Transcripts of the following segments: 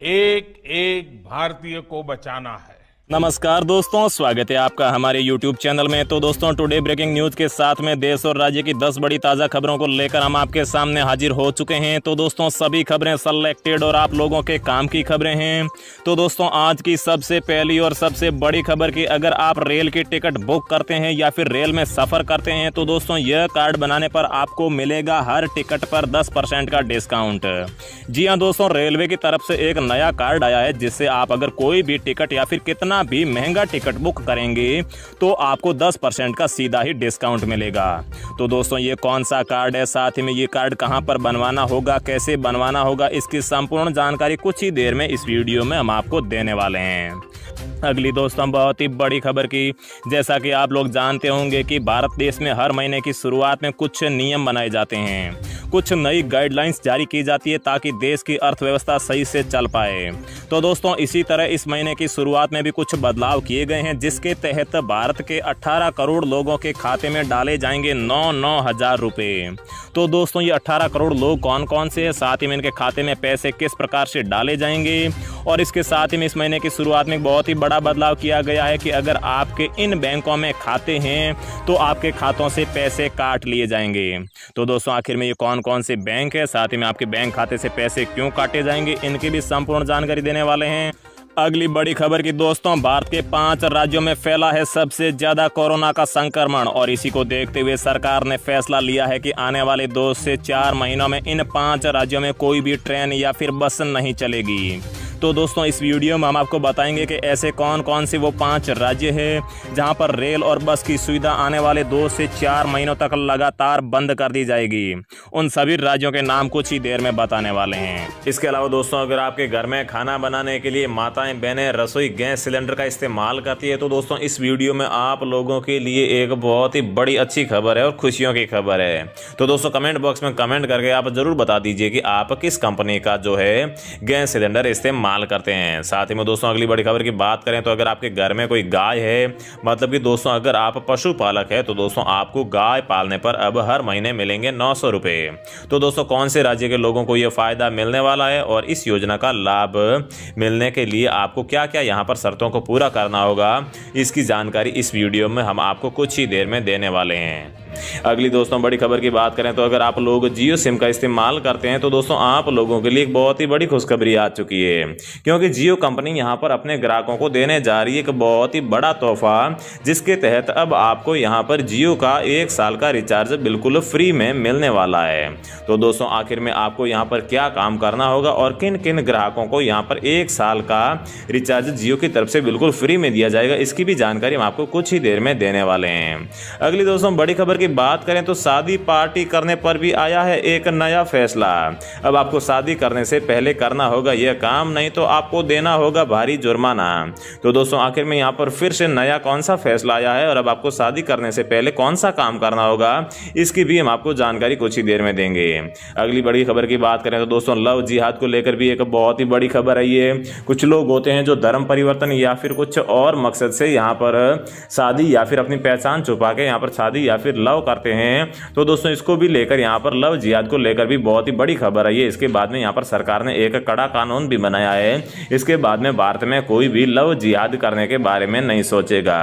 एक एक भारतीय को बचाना है। नमस्कार दोस्तों, स्वागत है आपका हमारे YouTube चैनल में। तो दोस्तों, टुडे ब्रेकिंग न्यूज़ के साथ में देश और राज्य की 10 बड़ी ताज़ा खबरों को लेकर हम आपके सामने हाजिर हो चुके हैं। तो दोस्तों, सभी खबरें सेलेक्टेड और आप लोगों के काम की खबरें हैं। तो दोस्तों, आज की सबसे पहली और सबसे बड़ी खबर की, अगर आप रेल की टिकट बुक करते हैं या फिर रेल में सफ़र करते हैं तो दोस्तों, यह कार्ड बनाने पर आपको मिलेगा हर टिकट पर 10% का डिस्काउंट। जी हाँ दोस्तों, रेलवे की तरफ से एक नया कार्ड आया है जिससे आप अगर कोई भी टिकट या फिर कितना भी महंगा टिकट बुक करेंगे तो आपको 10% का सीधा ही डिस्काउंट मिलेगा। तो दोस्तों, ये कौन सा कार्ड है, साथ ही में ये कार्ड कहां पर बनवाना होगा, कैसे बनवाना होगा, इसकी संपूर्ण जानकारी कुछ ही देर में इस वीडियो में हम आपको देने वाले हैं। अगली दोस्तों, बहुत ही बड़ी खबर की, जैसा कि आप लोग जानते होंगे कि भारत देश में हर महीने की शुरुआत में कुछ नियम बनाए जाते हैं, कुछ नई गाइडलाइंस जारी की जाती है ताकि देश की अर्थव्यवस्था सही से चल पाए। तो दोस्तों, इसी तरह इस महीने की शुरुआत में भी कुछ बदलाव किए गए हैं जिसके तहत भारत के 18 करोड़ लोगों के खाते में डाले जाएंगे 9 हज़ार रुपये। तो दोस्तों, ये 18 करोड़ लोग कौन कौन से हैं, साथ ही में इनके खाते में पैसे किस प्रकार से डाले जाएंगे, और इसके साथ ही में इस महीने की शुरुआत में बहुत ही बड़ा बदलाव किया गया है कि अगर आपके इन बैंकों में खाते हैं तो आपके खातों से पैसे काट लिए जाएंगे। तो दोस्तों, आखिर में ये कौन कौन से बैंक है, साथ ही में आपके बैंक खाते से पैसे क्यों काटे जाएंगे, इनकी भी संपूर्ण जानकारी देने वाले हैं। अगली बड़ी खबर की दोस्तों, भारत के 5 राज्यों में फैला है सबसे ज्यादा कोरोना का संक्रमण, और इसी को देखते हुए सरकार ने फैसला लिया है कि आने वाले 2 से 4 महीनों में इन 5 राज्यों में कोई भी ट्रेन या फिर बस नहीं चलेगी। तो दोस्तों, इस वीडियो में हम आपको बताएंगे कि ऐसे कौन कौन से वो 5 राज्य हैं जहां पर रेल और बस की सुविधा आने वाले 2 से 4 महीनों तक लगातार बंद कर दी जाएगी। उन सभी राज्यों के नाम कुछ ही देर में बताने वाले हैं। इसके अलावा दोस्तों, अगर आपके घर में खाना बनाने के लिए माताएं बहनें रसोई गैस सिलेंडर का इस्तेमाल करती है तो दोस्तों, इस वीडियो में आप लोगों के लिए एक बहुत ही बड़ी अच्छी खबर है और खुशियों की खबर है। तो दोस्तों, कमेंट बॉक्स में कमेंट करके आप जरूर बता दीजिए कि आप किस कंपनी का जो है गैस सिलेंडर इस्तेमाल करते हैं। साथ ही में दोस्तों, अगली बड़ी खबर की बात करें तो अगर आपके घर में कोई गाय है, मतलब कि दोस्तों अगर आप पशुपालक है तो दोस्तों आपको गाय पालने पर अब हर महीने मिलेंगे 900 रुपये। तो दोस्तों, कौन से राज्य के लोगों को यह फायदा मिलने वाला है और इस योजना का लाभ मिलने के लिए आपको क्या क्या यहां पर शर्तों को पूरा करना होगा, इसकी जानकारी इस वीडियो में हम आपको कुछ ही देर में देने वाले हैं। अगली दोस्तों बड़ी खबर की बात करें तो अगर आप लोग जियो सिम का इस्तेमाल करते हैं तो दोस्तों आप लोगों के लिए एक बहुत ही बड़ी खुशखबरी आ चुकी है, क्योंकि जियो कंपनी यहां पर अपने ग्राहकों को देने जा रही है एक बहुत ही बड़ा तोहफा, जिसके तहत अब आपको यहां पर जियो का 1 साल का रिचार्ज बिल्कुल फ्री में मिलने वाला है। तो दोस्तों, आखिर में आपको यहां पर क्या काम करना होगा और किन किन ग्राहकों को यहां पर 1 साल का रिचार्ज जियो की तरफ से बिल्कुल फ्री में दिया जाएगा, इसकी भी जानकारी हम आपको कुछ ही देर में देने वाले हैं। अगली दोस्तों बड़ी खबर बात करें तो शादी पार्टी करने पर भी आया है एक नया फैसला। अब आपको शादी करने से पहले करना होगा यह काम, नहीं तो आपको देना होगा भारी जुर्माना। तो दोस्तों, आखिर में यहां पर फिर से नया कौन सा फैसला आया है और अब आपको शादी करने से पहले कौन सा काम करना होगा, इसकी भी हम आपको जानकारी कुछ ही देर में देंगे। अगली बड़ी खबर की बात करें तो दोस्तों, लव जिहाद को लेकर भी एक बहुत ही बड़ी खबर आई है। कुछ लोग होते हैं जो धर्म परिवर्तन या फिर कुछ और मकसद से यहां पर शादी या फिर अपनी पहचान छुपा के यहां पर शादी या फिर लव करते हैं। तो दोस्तों, इसको भी लेकर यहां पर लव जिहाद को लेकर भी बहुत ही बड़ी खबर आई है। इसके बाद में यहां पर सरकार ने एक कड़ा कानून भी बनाया है। इसके बाद में भारत में कोई भी लव जिहाद करने के बारे में नहीं सोचेगा।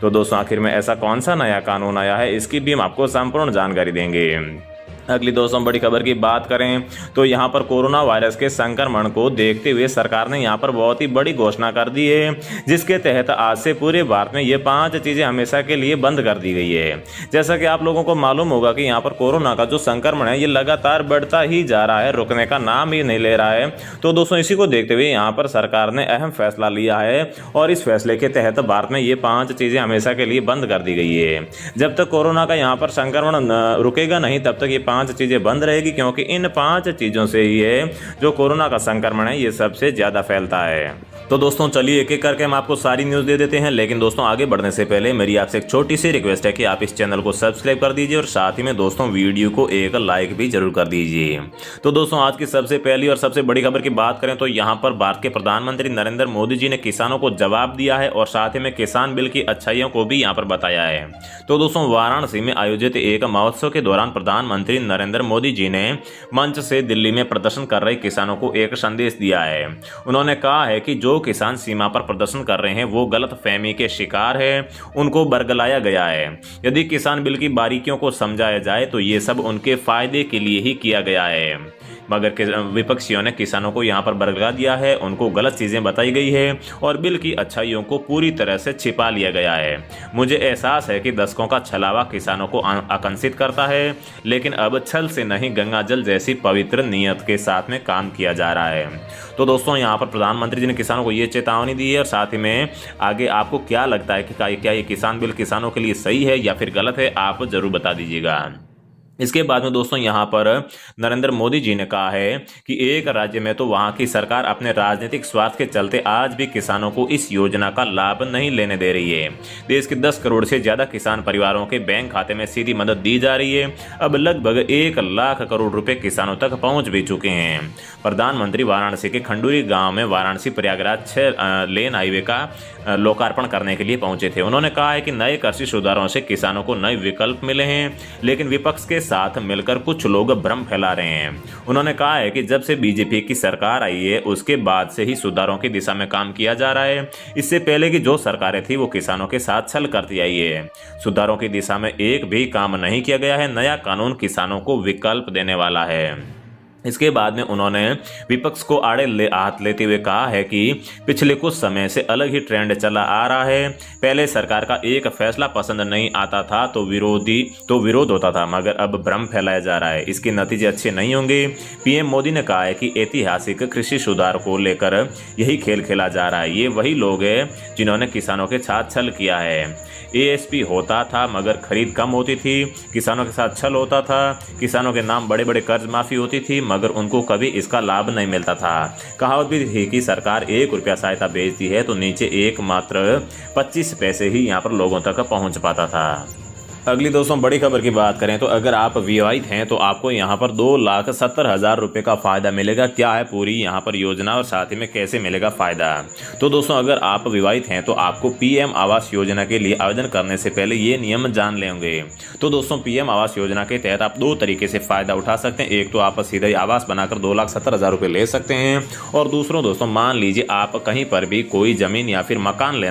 तो दोस्तों, आखिर में ऐसा कौन सा नया कानून आया है, इसकी भी हम आपको संपूर्ण जानकारी देंगे। अगली दोस्तों बड़ी खबर की बात करें तो यहाँ पर कोरोना वायरस के संक्रमण को देखते हुए सरकार ने यहाँ पर बहुत ही बड़ी घोषणा कर दी है, जिसके तहत आज से पूरे भारत में ये 5 चीज़ें हमेशा के लिए बंद कर दी गई है। जैसा कि आप लोगों को मालूम होगा कि यहाँ पर कोरोना का जो संक्रमण है ये लगातार बढ़ता ही जा रहा है, रुकने का नाम ही नहीं ले रहा है। तो दोस्तों, इसी को देखते हुए यहाँ पर सरकार ने अहम फैसला लिया है और इस फैसले के तहत भारत में ये 5 चीज़ें हमेशा के लिए बंद कर दी गई है। जब तक कोरोना का यहाँ पर संक्रमण रुकेगा नहीं तब तक ये 5 चीजें बंद रहेगी, क्योंकि इन 5 चीजों से ही है जो कोरोना का संक्रमण है ये सबसे ज्यादा फैलता है। तो दोस्तों, चलिए एक एक करके हम आपको सारी न्यूज़ दे देते हैं, लेकिन दोस्तों आगे बढ़ने से पहले मेरी आपसे एक छोटी सी रिक्वेस्ट है कि आप इस चैनल को सब्सक्राइब कर दीजिए और साथ ही में दोस्तों वीडियो को एक लाइक भी जरूर कर दीजिए। तो दोस्तों, आज की सबसे पहली और सबसे बड़ी खबर की बात करें तो यहाँ पर भारत के प्रधानमंत्री नरेंद्र मोदी जी ने किसानों को जवाब दिया है और साथ ही में किसान बिल की अच्छाइयों को भी यहाँ पर बताया है। तो दोस्तों, वाराणसी में आयोजित एक महोत्सव के दौरान प्रधानमंत्री नरेंद्र मोदी जी ने मंच से दिल्ली में प्रदर्शन कर रहे किसानों को एक संदेश दिया है। उन्होंने कहा है कि जो किसान सीमा पर प्रदर्शन कर रहे हैं वो गलतफहमी के शिकार है, उनको बरगलाया गया है। यदि किसान बिल की बारीकियों को समझाया जाए तो ये सब उनके फायदे के लिए ही किया गया है, मगर विपक्षियों ने किसानों को यहाँ पर बरगला दिया है, उनको गलत चीजें बताई गई है और बिल की अच्छाइयों को पूरी तरह से छिपा लिया गया है। मुझे एहसास है कि दशकों का छलावा किसानों को आकर्षित करता है, लेकिन अब छल से नहीं गंगाजल जैसी पवित्र नीयत के साथ में काम किया जा रहा है। तो दोस्तों यहाँ पर प्रधानमंत्री जी ने किसानों को ये चेतावनी दी है और साथ ही में आगे आपको क्या लगता है कि क्या ये किसान बिल किसानों के लिए सही है या फिर गलत है, आप जरूर बता दीजिएगा। इसके बाद में दोस्तों यहाँ पर नरेंद्र मोदी जी ने कहा है कि एक राज्य में तो वहाँ की सरकार अपने राजनीतिक स्वार्थ के चलते आज भी किसानों को इस योजना का लाभ नहीं लेने दे रही है। देश के 10 करोड़ से ज्यादा किसान परिवारों के बैंक खाते में सीधी मदद दी जा रही है। अब लगभग 1 लाख करोड़ रुपए किसानों तक पहुंच भी चुके हैं। प्रधानमंत्री वाराणसी के खंडूरी गांव में वाराणसी प्रयागराज 6 लेन हाईवे का लोकार्पण करने के लिए पहुंचे थे। उन्होंने कहा है कि नए कृषि सुधारों से किसानों को नए विकल्प मिले हैं, लेकिन विपक्ष के साथ मिलकर कुछ लोग भ्रम फैला रहे हैं। उन्होंने कहा है कि जब से बीजेपी की सरकार आई है उसके बाद से ही सुधारों की दिशा में काम किया जा रहा है। इससे पहले की जो सरकारें थी वो किसानों के साथ छल करती आई है। सुधारों की दिशा में एक भी काम नहीं किया गया है। नया कानून किसानों को विकल्प देने वाला है। इसके बाद में उन्होंने विपक्ष को आड़े हाथ लेते हुए कहा है कि पिछले कुछ समय से अलग ही ट्रेंड चला आ रहा है। पहले सरकार का एक फैसला पसंद नहीं आता था तो विरोध होता था, मगर अब भ्रम फैलाया जा रहा है। इसके नतीजे अच्छे नहीं होंगे। पीएम मोदी ने कहा है कि ऐतिहासिक कृषि सुधार को लेकर यही खेल खेला जा रहा है। ये वही लोग हैं जिन्होंने किसानों के साथ छल किया है। एएसपी होता था मगर खरीद कम होती थी, किसानों के साथ छल होता था, किसानों के नाम बड़े बड़े कर्ज माफी होती थी मगर उनको कभी इसका लाभ नहीं मिलता था। कहावत भी थी कि सरकार 1 रुपया सहायता भेजती है तो नीचे एक मात्र 25 पैसे ही यहाँ पर लोगों तक पहुँच पाता था। अगली दोस्तों बड़ी खबर की बात करें तो अगर आप विवाहित हैं तो आपको यहाँ पर 2,70,000 रुपये का फायदा मिलेगा। क्या है पूरी यहाँ पर योजना और साथ ही में कैसे मिलेगा फायदा? तो दोस्तों अगर आप विवाहित हैं तो आपको पीएम आवास योजना के लिए आवेदन करने से पहले ये नियम जान लेंगे। तो दोस्तों पीएम आवास योजना के तहत आप 2 तरीके से फायदा उठा सकते हैं। एक तो आप सीधा ही आवास बनाकर 2,70,000 रुपये ले सकते हैं और दूसरों दोस्तों मान लीजिए आप कहीं पर भी कोई जमीन या फिर मकान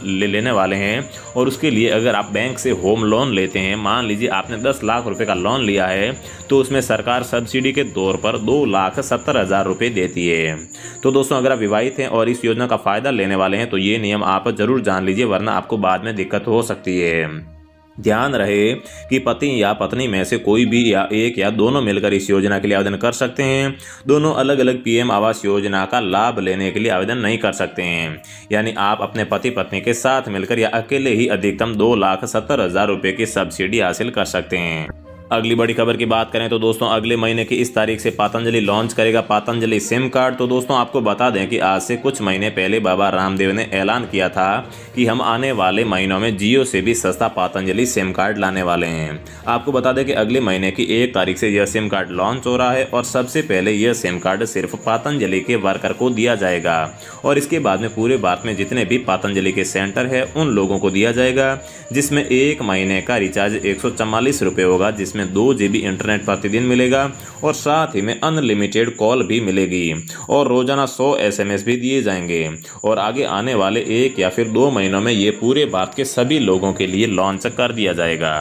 लेने वाले हैं और उसके लिए अगर आप बैंक से होम लोन लेते हैं, मान लीजिए आपने 10 लाख रुपए का लोन लिया है तो उसमें सरकार सब्सिडी के तौर पर 2,70,000 रुपए देती है। तो दोस्तों अगर आप विवाहित हैं और इस योजना का फायदा लेने वाले हैं तो ये नियम आप जरूर जान लीजिए, वरना आपको बाद में दिक्कत हो सकती है। ध्यान रहे कि पति या पत्नी में से कोई भी या एक या दोनों मिलकर इस योजना के लिए आवेदन कर सकते हैं। दोनों अलग अलग पीएम आवास योजना का लाभ लेने के लिए आवेदन नहीं कर सकते हैं। यानी आप अपने पति पत्नी के साथ मिलकर या अकेले ही अधिकतम 2,70,000 रुपये की सब्सिडी हासिल कर सकते हैं। अगली बड़ी खबर की बात करें तो दोस्तों अगले महीने की इस तारीख से पतंजलि लॉन्च करेगा पतंजलि सिम कार्ड। तो दोस्तों आपको बता दें कि आज से कुछ महीने पहले बाबा रामदेव ने ऐलान किया था कि हम आने वाले महीनों में जियो से भी सस्ता पतंजलि सिम कार्ड लाने वाले हैं। आपको बता दें कि अगले महीने की 1 तारीख से यह सिम कार्ड लॉन्च हो रहा है और सबसे पहले यह सिम कार्ड सिर्फ पतंजलि के वर्कर को दिया जाएगा और इसके बाद में पूरे भारत में जितने भी पतंजलि के सेंटर है उन लोगों को दिया जाएगा, जिसमें 1 महीने का रिचार्ज 144 रुपये होगा, जिसमें 2 GB इंटरनेट प्रतिदिन मिलेगा और साथ ही में अनलिमिटेड कॉल भी मिलेगी और रोजाना 100 SMS भी दिए जाएंगे। और आगे आने वाले 1 या फिर 2 महीनों में ये पूरे भारत के सभी लोगों के लिए लॉन्च कर दिया जाएगा।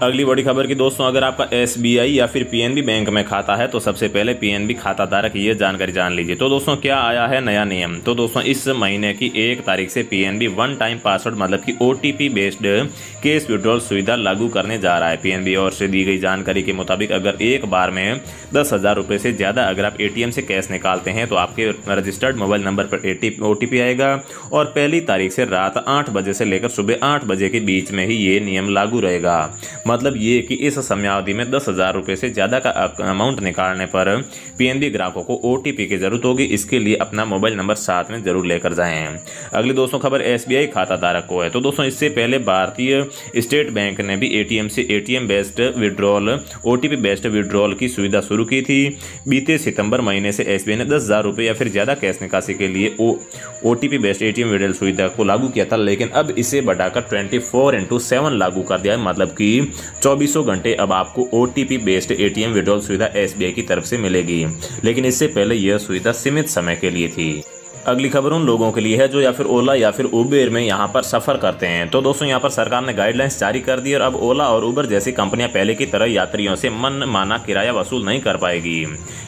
अगली बड़ी खबर की दोस्तों अगर आपका SBI या फिर PNB बैंक में खाता है तो सबसे पहले PNB खाता धारक ये जानकारी जान लीजिए। तो दोस्तों क्या आया है नया नियम? तो दोस्तों इस महीने की 1 तारीख से PNB वन टाइम पासवर्ड मतलब कि OTP बेस्ड कैश विड्रॉल सुविधा लागू करने जा रहा है। PNB और से दी गई जानकारी के मुताबिक अगर एक बार में 10,000 रुपये से ज़्यादा अगर आप ATM से कैश निकालते हैं तो आपके रजिस्टर्ड मोबाइल नंबर पर OTP आएगा और पहली तारीख से रात 8 बजे से लेकर सुबह 8 बजे के बीच में ही ये नियम लागू रहेगा। मतलब ये कि इस समयावधि में 10,000 रुपये से ज़्यादा का अमाउंट निकालने पर PNB ग्राहकों को OTP की जरूरत होगी। इसके लिए अपना मोबाइल नंबर साथ में जरूर लेकर जाएं। अगली दोस्तों खबर SBI खाता धारक को है। तो दोस्तों इससे पहले भारतीय स्टेट बैंक ने भी ATM से ATM based withdrawal OTP based withdrawal की सुविधा शुरू की थी। बीते सितंबर महीने से SBI ने 10,000 रुपये या फिर ज़्यादा कैश निकासी के लिए OTP बेस्ड ATM विड्रॉल सुविधा को लागू किया था, लेकिन अब इसे बढ़ाकर 24/7 लागू कर दिया है। मतलब कि 24 घंटे अब आपको OTP बेस्ड ATM विड्रॉल सुविधा SBI की तरफ से मिलेगी, लेकिन इससे पहले यह सुविधा सीमित समय के लिए थी। अगली खबर उन लोगों के लिए है जो या फिर ओला या फिर उबेर में यहाँ पर सफ़र करते हैं। तो दोस्तों यहाँ पर सरकार ने गाइडलाइंस जारी कर दी और अब ओला और उबर जैसी कंपनियां पहले की तरह यात्रियों से मनमाना किराया वसूल नहीं कर पाएगी।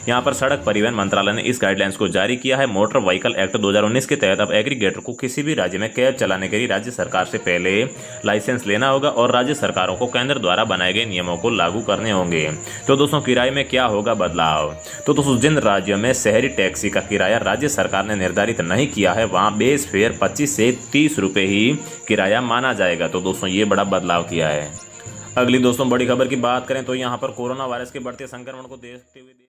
यहाँ पर सड़क परिवहन मंत्रालय ने इस गाइडलाइंस को जारी किया है। मोटर व्हीकल एक्ट 2019 के तहत अब एग्रीगेटर को किसी भी राज्य में कैब चलाने के लिए राज्य सरकार से पहले लाइसेंस लेना होगा और राज्य सरकारों को केंद्र द्वारा बनाए गए नियमों को लागू करने होंगे। तो दोस्तों किराए में क्या होगा बदलाव? तो दोस्तों जिन राज्यों में शहरी टैक्सी का किराया राज्य सरकार ने निर्धारित नहीं किया है वहां बेस फेयर 25 से 30 रुपए ही किराया माना जाएगा। तो दोस्तों ये बड़ा बदलाव किया है। अगली दोस्तों बड़ी खबर की बात करें तो यहाँ पर कोरोना वायरस के बढ़ते संक्रमण को देखते हुए